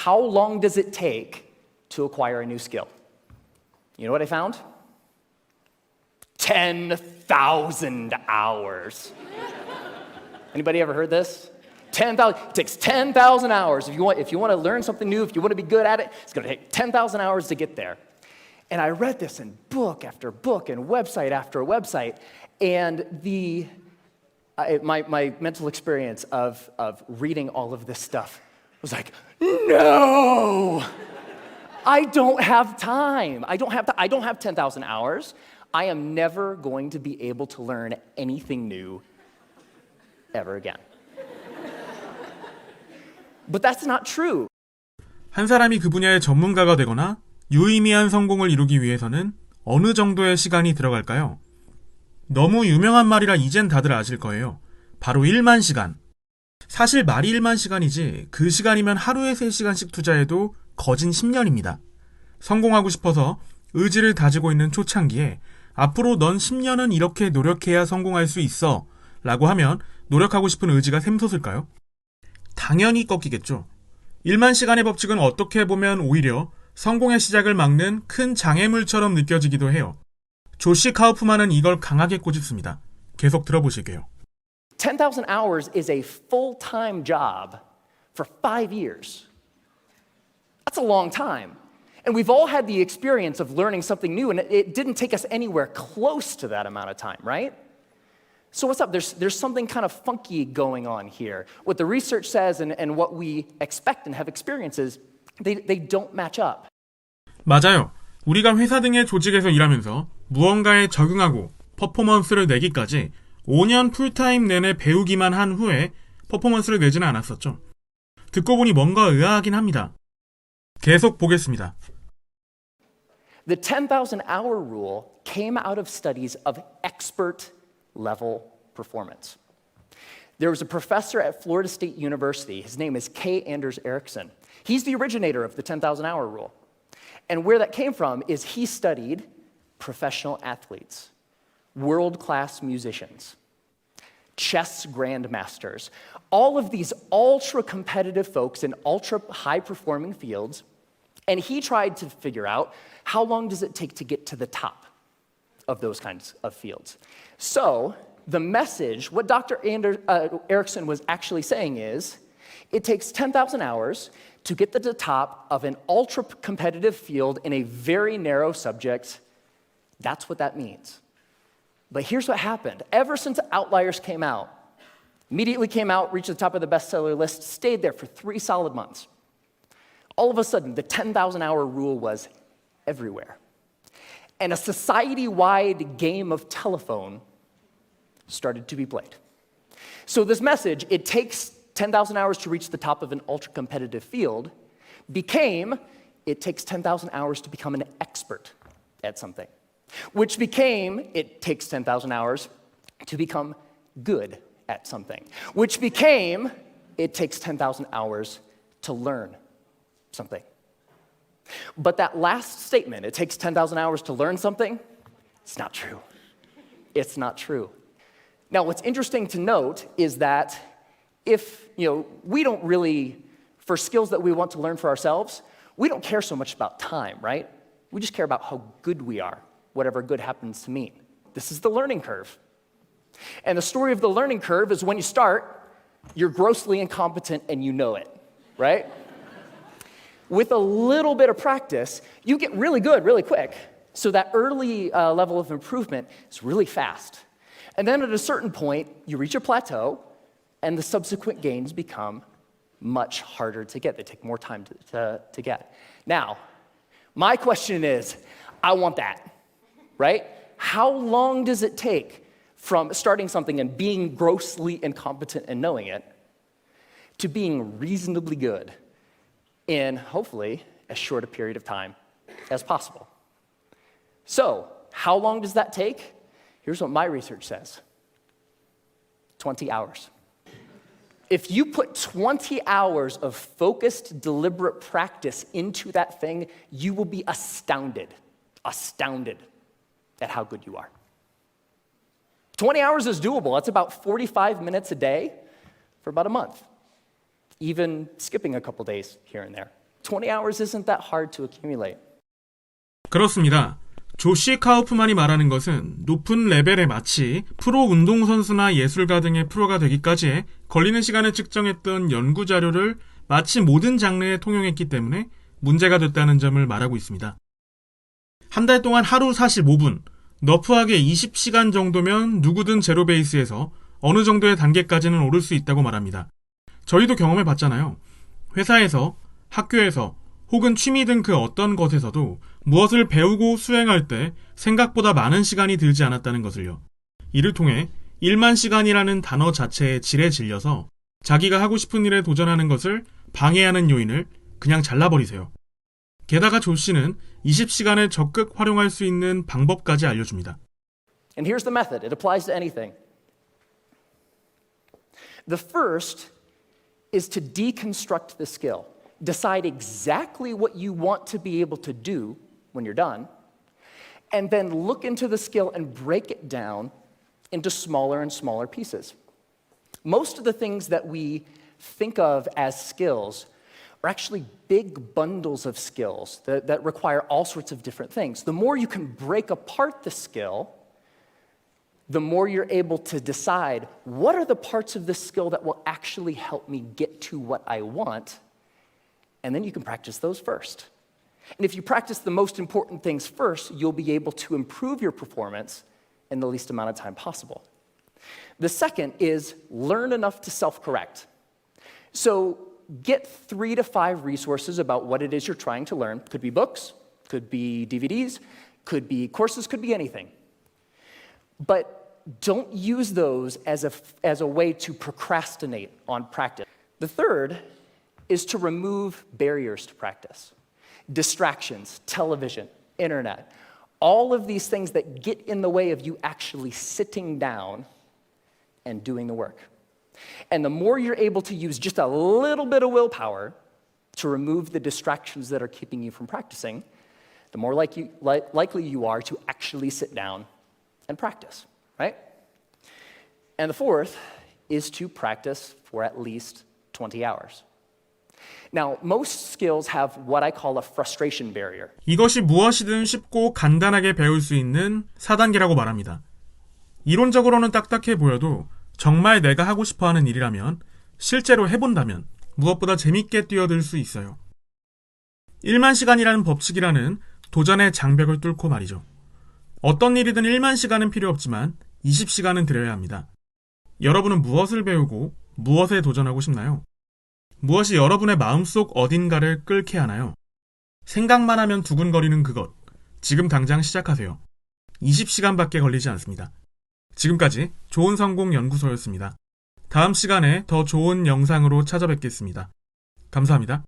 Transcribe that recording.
how long does it take to acquire a new skill? You know what I found? 10,000 hours. Anybody ever heard this? 10,000. It takes 10,000 hours. If you want to learn something new, if you want to be good at it, it's going to take 10,000 hours to get there. And I read this in book after book and website after website, and my mental experience of reading all of this stuff was like, no, I don't have time. I don't have 10,000 hours. I am never going to be able to learn anything new ever again. But that's not true. 한 사람이 그 분야의 전문가가 되거나 유의미한 성공을 이루기 위해서는 어느 정도의 시간이 들어갈까요? 너무 유명한 말이라 이젠 다들 아실 거예요. 바로 1만 시간. 사실 말이 1만 시간이지 그 시간이면 하루에 3시간씩 투자해도 거진 10년입니다. 성공하고 싶어서 의지를 다지고 있는 초창기에 앞으로 넌 10년은 이렇게 노력해야 성공할 수 있어 라고 하면 노력하고 싶은 의지가 샘솟을까요? 당연히 꺾이겠죠. 1만 시간의 법칙은 어떻게 보면 오히려 성공의 시작을 막는 큰 장애물처럼 느껴지기도 해요. 조시 카우프만은 이걸 강하게 꼬집습니다. 계속 들어보실게요. 10,000 hours is a full-time job for 5 years. That's a long time. And we've all had the experience of learning something new, and it didn't take us anywhere close to that amount of time, right? So what's up? There's something kind of funky going on here. What the research says and what we expect and have experiences, they don't match up. 맞아요. 우리가 회사 등의 조직에서 일하면서 무언가에 적응하고 퍼포먼스를 내기까지 5년 풀타임 내내 배우기만 한 후에 퍼포먼스를 내지는 않았었죠. 듣고 보니 뭔가 의아하긴 합니다. 계속 보겠습니다. The 10,000 hour rule came out of studies of expert level performance. There was a professor at Florida State University. His name is K. Anders Ericsson. He's the originator of the 10,000 hour rule. And where that came from is he studied professional athletes, world-class musicians, chess grandmasters, all of these ultra-competitive folks in ultra-high-performing fields, and he tried to figure out how long does it take to get to the top of those kinds of fields. So the message, what Dr. Ericsson was actually saying is, it takes 10,000 hours to get to the top of an ultra-competitive field in a very narrow subject. That's what that means. But here's what happened. Ever since Outliers came out, immediately came out, reached the top of the bestseller list, stayed there for 3 solid months. All of a sudden, the 10,000 hour rule was everywhere. And a society-wide game of telephone started to be played. So this message, it takes 10,000 hours to reach the top of an ultra-competitive field, became, it takes 10,000 hours to become an expert at something, which became, it takes 10,000 hours to become good at something, which became, it takes 10,000 hours to learn something. But that last statement, it takes 10,000 hours to learn something, it's not true. It's not true. Now, what's interesting to note is that if, we don't really, for skills that we want to learn for ourselves, we don't care so much about time, right? We just care about how good we are, whatever good happens to mean. This is the learning curve. And the story of the learning curve is when you start, you're grossly incompetent and you know it, right? With a little bit of practice, you get really good really quick. So that early level of improvement is really fast. And then at a certain point, you reach a plateau, and the subsequent gains become much harder to get. They take more time to get. Now, my question is, I want that, right? How long does it take from starting something and being grossly incompetent and knowing it to being reasonably good in, hopefully, as short a period of time as possible? So, how long does that take? Here's what my research says. 20 hours. If you put 20 hours of focused, deliberate practice into that thing, you will be astounded at how good you are. 20 hours is doable. That's about 45 minutes a day for about a month, even skipping a couple days here and there. 20 hours isn't that hard to accumulate. 그렇습니다. 조시 카우프만이 말하는 것은 높은 레벨에 마치 프로 운동선수나 예술가 등의 프로가 되기까지에 걸리는 시간을 측정했던 연구 자료를 마치 모든 장르에 통용했기 때문에 문제가 됐다는 점을 말하고 있습니다. 한 달 동안 하루 45분, 너프하게 20시간 정도면 누구든 제로 베이스에서 어느 정도의 단계까지는 오를 수 있다고 말합니다. 저희도 경험해 봤잖아요. 회사에서, 학교에서, 혹은 취미 등 그 어떤 것에서도 무엇을 배우고 수행할 때 생각보다 많은 시간이 들지 않았다는 것을요. 이를 통해 1만 시간이라는 단어 자체에 질에 질려서 자기가 하고 싶은 일에 도전하는 것을 방해하는 요인을 그냥 잘라버리세요. 게다가 조 씨는 20시간을 적극 활용할 수 있는 방법까지 알려줍니다. And here's the method. It applies to anything. The first is to deconstruct the skill. Decide exactly what you want to be able to do when you're done, and then look into the skill and break it down into smaller and smaller pieces. Most of the things that we think of as skills are actually big bundles of skills that require all sorts of different things. The more you can break apart the skill, the more you're able to decide what are the parts of this skill that will actually help me get to what I want, and then you can practice those first. And if you practice the most important things first, you'll be able to improve your performance in the least amount of time possible. The second is learn enough to self-correct. So get 3 to 5 resources about what it is you're trying to learn. Could be books, could be DVDs, could be courses, could be anything. But don't use those as a way to procrastinate on practice. The third is to remove barriers to practice. Distractions, television, internet, all of these things that get in the way of you actually sitting down and doing the work. And the more you're able to use just a little bit of willpower to remove the distractions that are keeping you from practicing, the more likely you are to actually sit down and practice, right? And the fourth is to practice for at least 20 hours. Now, most skills have what I call a frustration barrier. 이것이 무엇이든 쉽고 간단하게 배울 수 있는 4단계라고 말합니다. 이론적으로는 딱딱해 보여도 정말 내가 하고 싶어하는 일이라면 실제로 해본다면 무엇보다 재밌게 뛰어들 수 있어요. 1만 시간이라는 법칙이라는 도전의 장벽을 뚫고 말이죠. 어떤 일이든 1만 시간은 필요 없지만 20시간은 들여야 합니다. 여러분은 무엇을 배우고 무엇에 도전하고 싶나요? 무엇이 여러분의 마음속 어딘가를 끓게 하나요? 생각만 하면 두근거리는 그것. 지금 당장 시작하세요. 20시간밖에 걸리지 않습니다. 지금까지 좋은 성공 연구소였습니다. 다음 시간에 더 좋은 영상으로 찾아뵙겠습니다. 감사합니다.